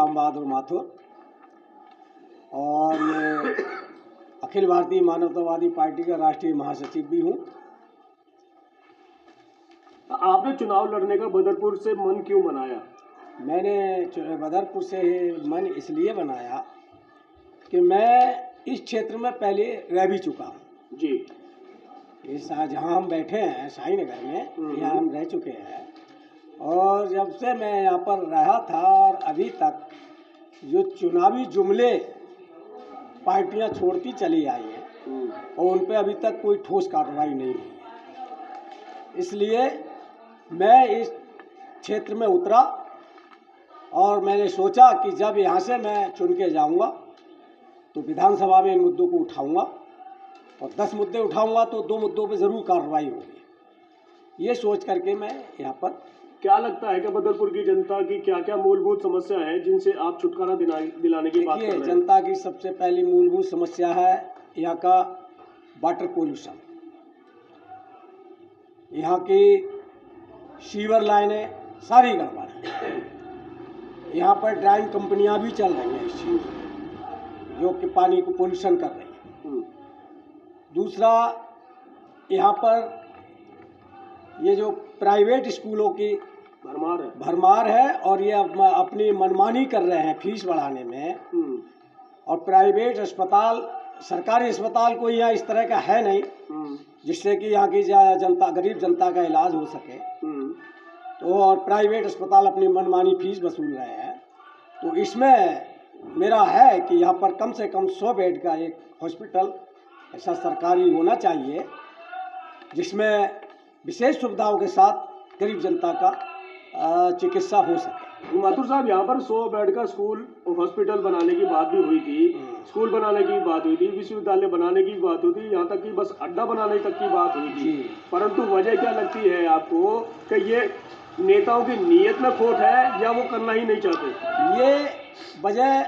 राम बहादुर माथुर और ये अखिल भारतीय मानवतावादी पार्टी का राष्ट्रीय महासचिव भी हूँ। आपने चुनाव लड़ने का बदरपुर से मन क्यों बनाया? मैंने बदरपुर से मन इसलिए बनाया कि मैं इस क्षेत्र में पहले रह भी चुका हूँ जी। इस जहाँ हम बैठे हैं साई नगर में, यहाँ हम रह चुके हैं और जब से मैं यहाँ पर रहा था और अभी तक जो चुनावी जुमले पार्टियां छोड़ती चली आई हैं और उन पर अभी तक कोई ठोस कार्रवाई नहीं हुई है। इसलिए मैं इस क्षेत्र में उतरा और मैंने सोचा कि जब यहाँ से मैं चुन के जाऊँगा तो विधानसभा में इन मुद्दों को उठाऊँगा और 10 मुद्दे उठाऊँगा तो 2 मुद्दों पे ज़रूर कार्रवाई होगी। ये सोच करके मैं यहाँ पर। क्या लगता है कि बदरपुर की जनता की क्या क्या मूलभूत समस्या है जिनसे आप छुटकारा दिलाने की बात कर रहे हैं? जनता की सबसे पहली मूलभूत समस्या है यहाँ का वाटर पोल्यूशन। यहाँ की सीवर लाइनें सारी गड़बड़ हैं। यहाँ पर ड्राइंग कंपनियां भी चल रही हैं इस चीज़ में, जो कि पानी को पोल्यूशन कर रही हैं। दूसरा, यहाँ पर ये जो प्राइवेट स्कूलों की भरमार है और ये अपनी मनमानी कर रहे हैं फीस बढ़ाने में। और प्राइवेट अस्पताल, सरकारी अस्पताल कोई यहाँ इस तरह का है नहीं जिससे कि यहाँ की जनता, गरीब जनता का इलाज हो सके। तो और प्राइवेट अस्पताल अपनी मनमानी फीस वसूल रहे हैं। तो इसमें मेरा है कि यहाँ पर कम से कम 100 बेड का एक हॉस्पिटल ऐसा सरकारी होना चाहिए जिसमें विशेष सुविधाओं के साथ गरीब जनता का चिकित्सा हो सके। माथुर साहब, यहाँ पर 100 बेड का स्कूल और हॉस्पिटल बनाने की बात भी हुई थी, स्कूल बनाने की बात हुई थी, विश्वविद्यालय बनाने की बात हुई थी, यहाँ तक कि बस अड्डा बनाने तक की बात हुई थी। परंतु वजह क्या लगती है आपको कि ये नेताओं की नीयत में खोट है या वो करना ही नहीं चाहते? ये वजह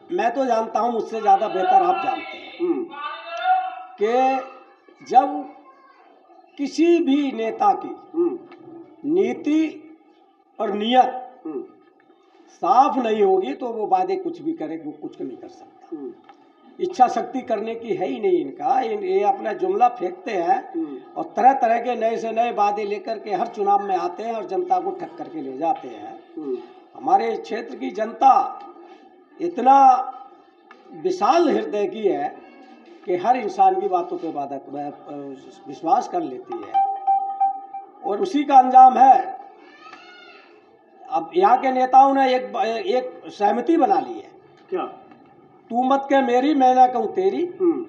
मैं तो जानता हूँ, मुझसे ज़्यादा बेहतर आप जानते हैं कि जब किसी भी नेता की नीति और नियत साफ नहीं होगी तो वो वादे कुछ भी करे, वो कुछ नहीं कर सकता। इच्छा शक्ति करने की है ही नहीं इनका। ये अपना जुमला फेंकते हैं और तरह तरह के नए से नए वादे लेकर के हर चुनाव में आते हैं और जनता को ठग करके ले जाते हैं। हमारे क्षेत्र की जनता इतना विशाल हृदय की है कि हर इंसान की बातों पे विश्वास कर लेती है और उसी का अंजाम है। अब यहाँ के नेताओं ने एक सहमति बना ली है। क्या? तू मत कह मेरी, मैं ना कहूँ तेरी,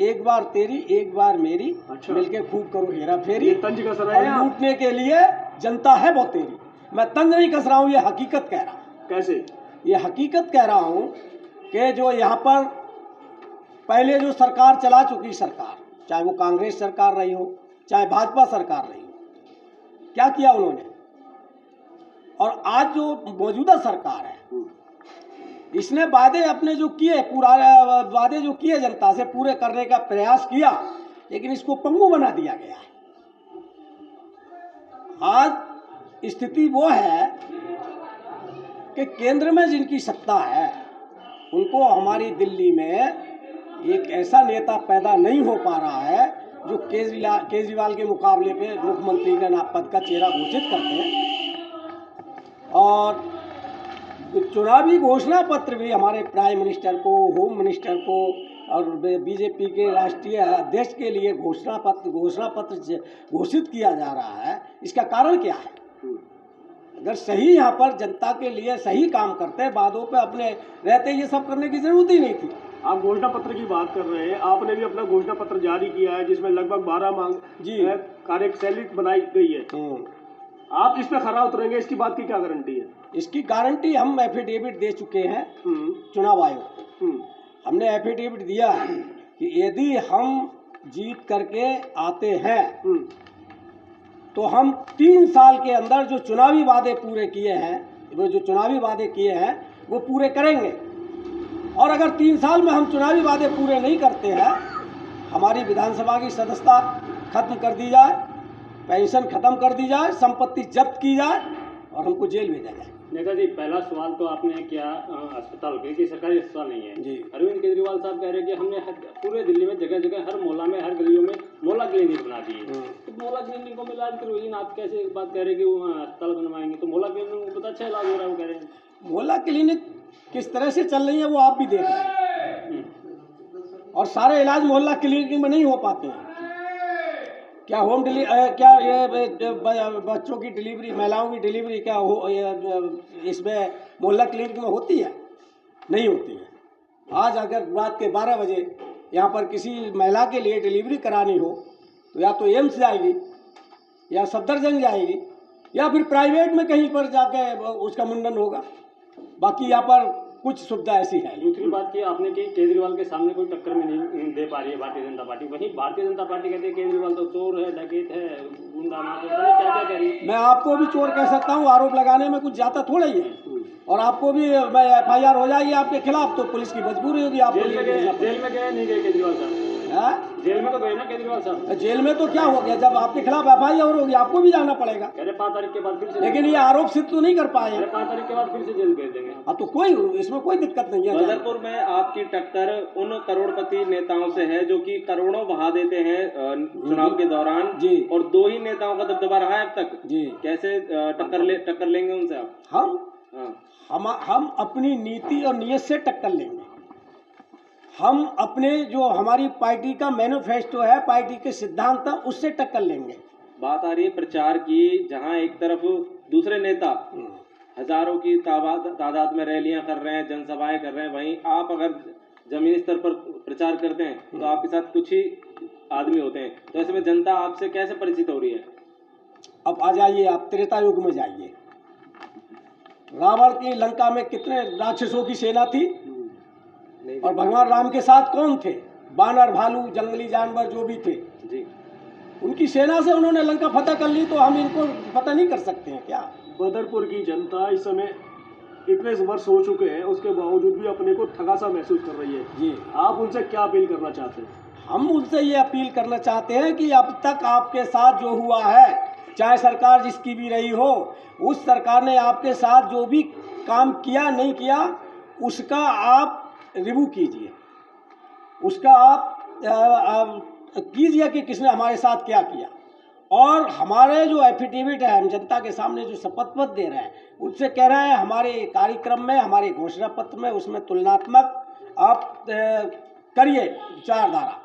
एक बार तेरी एक बार मेरी। अच्छा। मिलके खूब करो हेरा फेरी। तंज कस रहे हैं। लूटने के लिए जनता है बहुत तेरी। मैं तंज नहीं कस रहा हूँ, ये हकीकत कह रहा हूँ। कैसे? ये हकीकत कह रहा हूँ कि जो यहाँ पर पहले जो सरकार चला चुकी सरकार, चाहे वो कांग्रेस सरकार रही हो चाहे भाजपा सरकार रही हो, क्या किया उन्होंने? और आज जो मौजूदा सरकार है इसने वादे अपने जो किए, वादे जो किए जनता से पूरे करने का प्रयास किया, लेकिन इसको पंगु बना दिया गया है। आज स्थिति वो है कि केंद्र में जिनकी सत्ता है उनको हमारी दिल्ली में एक ऐसा नेता पैदा नहीं हो पा रहा है जो केजरीवाल के मुकाबले पे मुख्यमंत्री का पद का चेहरा घोषित करते हैं। और चुनावी घोषणा पत्र भी हमारे प्राइम मिनिस्टर को, होम मिनिस्टर को और बीजेपी के राष्ट्रीय अध्यक्ष के लिए घोषणा पत्र घोषित किया जा रहा है। इसका कारण क्या है? अगर सही यहाँ पर जनता के लिए सही काम करते, वादों पे अपने रहते, ये सब करने की जरूरत ही नहीं थी। आप घोषणा पत्र की बात कर रहे हैं, आपने भी अपना घोषणा पत्र जारी किया है जिसमें लगभग 12 मांग कार्यशैली बनाई गई है। आप इस पे खरा उतरेंगे, इसकी बात की क्या गारंटी है? इसकी गारंटी हम एफिडेविट दे चुके हैं चुनाव आयोग को। हमने एफिडेविट दिया है कि यदि हम जीत करके आते हैं तो हम 3 साल के अंदर जो चुनावी वादे पूरे किए हैं, वो पूरे करेंगे। और अगर 3 साल में हम चुनावी वादे पूरे नहीं करते हैं, हमारी विधानसभा की सदस्यता खत्म कर दी जाए, पेंशन खत्म कर दी जाए, संपत्ति जब्त की जाए और हमको जेल भेजा जाए। नेताजी, पहला सवाल तो आपने किया अस्पताल के कि सरकारी अस्पताल नहीं है जी। अरविंद केजरीवाल साहब कह रहे हैं कि हमने पूरे दिल्ली में जगह जगह हर मोहल्ला में हर गलियों में मोहल्ला क्लिनिक बना दिए। तो मोहल्ला क्लिनिक को मिला कर लेकिन आप कैसे बात कह रहे हैं कि वो अस्पताल बनवाएंगे? तो मोहल्ला क्लिनिक में बहुत अच्छा इलाज हो रहा है वो कह रहे हैं। मोहल्ला क्लिनिक किस तरह से चल रही है वो आप भी देख रहे हैं, और सारे इलाज मोहल्ला क्लिनिक में नहीं हो पाते हैं। क्या क्या ये बच्चों की डिलीवरी, महिलाओं की डिलीवरी क्या हो इसमें मोहल्ला क्लिनिक में होती है? नहीं होती है। आज अगर रात के 12 बजे यहाँ पर किसी महिला के लिए डिलीवरी करानी हो तो या तो एम्स जाएगी या सफदरजंग जाएगी या फिर प्राइवेट में कहीं पर जाके उसका मुंडन होगा। बाकी यहाँ पर कुछ सुविधा ऐसी है। दूसरी बात की आपने कि केजरीवाल के सामने कोई टक्कर में नहीं दे पा रही है भारतीय जनता पार्टी। वहीं भारतीय जनता पार्टी कहती है केजरीवाल तो चोर है, डकैत है, गुंडा मार, क्या क्या कह रही है? मैं आपको भी चोर कह सकता हूँ, आरोप लगाने में कुछ ज्यादा थोड़ा ही है। और आपको भी FIR हो जाएगी आपके खिलाफ तो पुलिस की मजबूरी होगी। आप जेल में गए नहीं गए केजरीवाल साहब? जेल में तो गए ना केजरीवाल साहब? जेल में तो क्या हो गया, जब आपके खिलाफ FIR होगी आपको भी जाना पड़ेगा। 5 तारीख के बाद फिर से, लेकिन ये आरोप सिद्ध तो नहीं कर पाए। 5 तारीख के बाद फिर से जेल भेज देंगे। हाँ तो कोई इसमें कोई दिक्कत नहीं है। बदरपुर में आपकी टक्कर उन करोड़पति नेताओं से है जो कि करोड़ों बहा देते हैं चुनाव के दौरान जी, और 2 ही नेताओं का दबदबा रहा है अब तक जी। कैसे टक्कर लेंगे उनसे आप? हम अपनी नीति और नियत से टक्कर लेंगे। हम अपने जो हमारी पार्टी का मैनिफेस्टो है, पार्टी के सिद्धांत है, उससे टक्कर लेंगे। बात आ रही है प्रचार की, जहां एक तरफ दूसरे नेता हजारों की तादाद में रैलियां कर रहे हैं, जनसभाएं कर रहे हैं, वहीं आप अगर जमीनी स्तर पर प्रचार करते हैं तो आपके साथ कुछ ही आदमी होते हैं। तो ऐसे में जनता आपसे कैसे परिचित हो रही है? अब आ जाइए, आप त्रेता युग में जाइए। रावण की लंका में कितने राक्षसों की सेना थी और भगवान राम के साथ कौन थे? बानर, भालू, जंगली जानवर जो भी थे जी, उनकी सेना से उन्होंने लंका फतह कर ली। तो हम इनको पता नहीं कर सकते हैं क्या? बदरपुर की जनता इस समय इतने वर्ष हो चुके हैं, उसके बावजूद भी अपने को ठगा सा महसूस कर रही है जी। आप उनसे क्या अपील करना चाहते हैं? हम उनसे ये अपील करना चाहते हैं कि अब तक आपके साथ जो हुआ है, चाहे सरकार जिसकी भी रही हो, उस सरकार ने आपके साथ जो भी काम किया नहीं किया उसका आप रिव्यू कीजिए, उसका आप कीजिए कि किसने हमारे साथ क्या किया। और हमारे जो एफिडेविट है, हम जनता के सामने जो शपथ पत्र दे रहे हैं, उससे कह रहे हैं हमारे कार्यक्रम में, हमारे घोषणा पत्र में, उसमें तुलनात्मक आप करिए विचारधारा।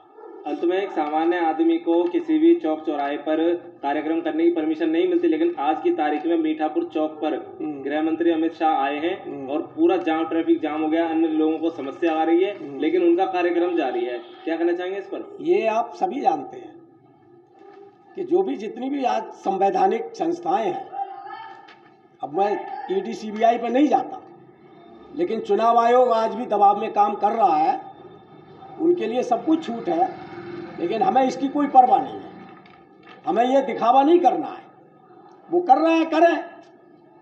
अंत में एक सामान्य आदमी को किसी भी चौक चौराहे पर कार्यक्रम करने की परमिशन नहीं मिलती, लेकिन आज की तारीख में मीठापुर चौक पर गृह मंत्री अमित शाह आए हैं और पूरा ट्रैफिक जाम हो गया, अन्य लोगों को समस्या आ रही है, लेकिन उनका कार्यक्रम जारी है। क्या कहना चाहेंगे इस पर? ये आप सभी जानते हैं कि जो भी जितनी भी आज संवैधानिक संस्थाएं हैं, अब मैं ED CBI पर नहीं जाता, लेकिन चुनाव आयोग आज भी दबाव में काम कर रहा है, उनके लिए सब कुछ छूट है, लेकिन हमें इसकी कोई परवाह नहीं है। हमें ये दिखावा नहीं करना है। वो कर रहे हैं, करें।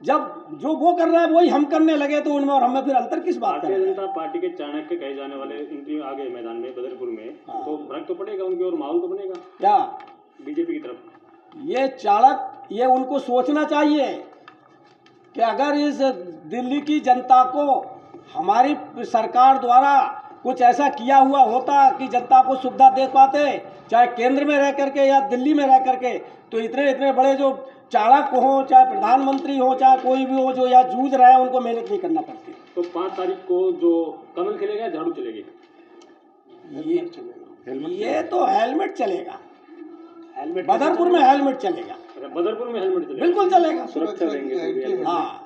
जब जो वो कर रहा है वही हम करने लगे तो उनमें और हमें फिर अंतर किस बात का? भारतीय जनता पार्टी के चाणक्य कहे जाने वाले इंटरव्यू आ गए मैदान में बदरपुर में, तो फर्क तो पड़ेगा उनके और माहौल तो बनेगा क्या बीजेपी की तरफ? ये चाणक्य, ये उनको सोचना चाहिए कि अगर इस दिल्ली की जनता को हमारी सरकार द्वारा कुछ ऐसा किया हुआ होता कि जनता को सुविधा दे पाते, चाहे केंद्र में रह करके या दिल्ली में रह करके, तो इतने इतने बड़े जो चाणक्य हो, चाहे प्रधानमंत्री हो, चाहे कोई भी हो, जो यहाँ जूझ रहे हैं, उनको मेहनत नहीं करना पड़ती। तो 5 तारीख को जो कमल खिलेगा, झाड़ू चलेगी? ये तो हेलमेट चलेगा। बदरपुर में हेलमेट चलेगा। बदरपुर में हेलमेट चलेगा, बिल्कुल चलेगा। सुरक्षा देंगे। हाँ।